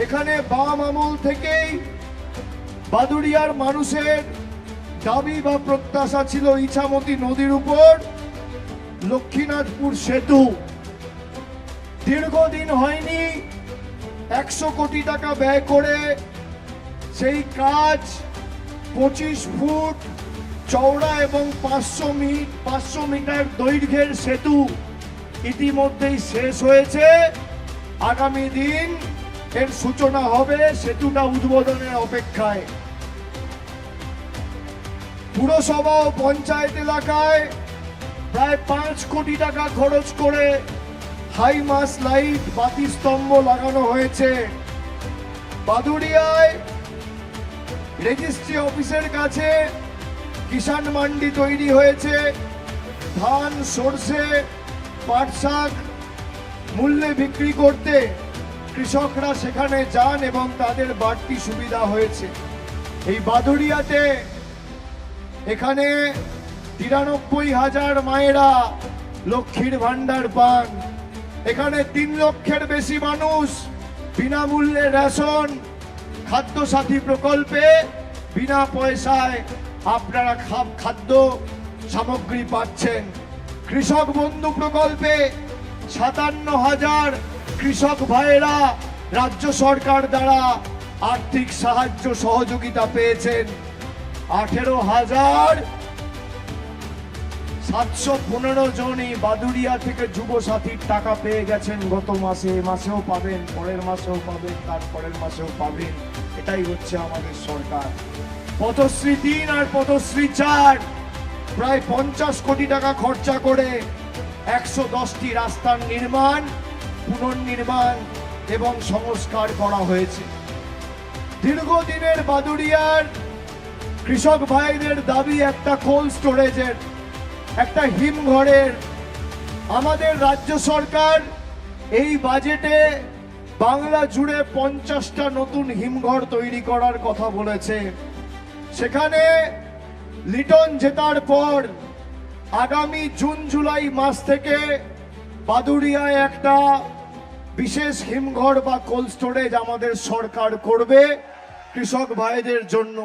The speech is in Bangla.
এখানে বাম আমল থেকেই বাদুড়িয়ার মানুষের দাবি বা প্রত্যাশা ছিল ইছামতি নদীর উপর লক্ষ্মীনাথপুর সেতু। দীর্ঘদিন হয়নি, 100 কোটি টাকা ব্যয় করে সেই কাজ 25 ফুট চওড়া এবং 500 মিটার দৈর্ঘ্যের সেতু ইতিমধ্যেই শেষ হয়েছে। আগামী দিন এর সূচনা হবে, সেতুটা উদ্বোধনের অপেক্ষায়। পুরসভা ও পঞ্চায়েত এলাকায় প্রায় 5 কোটি টাকা খরচ করে হাই মাস লাইট বাতি স্তম্ভ লাগানো হয়েছে। বাদুড়িয়ায় রেজিস্ট্রি অফিসের কাছে কিষাণ মান্ডি তৈরি হয়েছে। ধান, সরষে, পাট শাক মূল্যে বিক্রি করতে কৃষকরা সেখানে যান এবং তাদের বাড়তি সুবিধা হয়েছে। এই বাদুড়িয়াতে এখানে 93,000 মায়েরা লক্ষ্মীর ভান্ডার পান। এখানে 3 লক্ষের বেশি মানুষ বিনামূল্যে রেশন, খাদ্য সাথী প্রকল্পে বিনা পয়সায় আপনারা খাদ্য সামগ্রী পাচ্ছেন। কৃষক বন্ধু প্রকল্পে 57,000 কৃষক ভাইয়েরা রাজ্য সরকার দ্বারা আর্থিক সাহায্য সহযোগিতা পেয়েছেন। 18,715 জনই বাদুড়িয়া থেকে যুব সাথীর টাকা পেয়ে গেছেন গত মাসে। এ মাসেও পাবেন, পরের মাসেও পাবেন, তার পরের মাসেও পাবেন। এটাই হচ্ছে আমাদের সরকার। পথশ্রী 3 আর পথশ্রী 4 প্রায় 50 কোটি টাকা খরচা করে 110টি রাস্তার নির্মাণ, পুনর্নির্মাণ এবং সংস্কার করা হয়েছে। দীর্ঘদিনের বাদুড়িয়ার কৃষক ভাইদের দাবি একটা কোল্ড স্টোরেজের, একটা হিমঘরের। আমাদের রাজ্য সরকার এই বাজেটে বাংলা জুড়ে 50টা নতুন হিমঘর তৈরি করার কথা বলেছে। সেখানে লিটন জেতার পর আগামী জুন জুলাই মাস থেকে বাদুড়িয়ায় একটা বিশেষ হিমঘর বা কোল্ড স্টোরেজ আমাদের সরকার করবে কৃষক ভাইদের জন্য।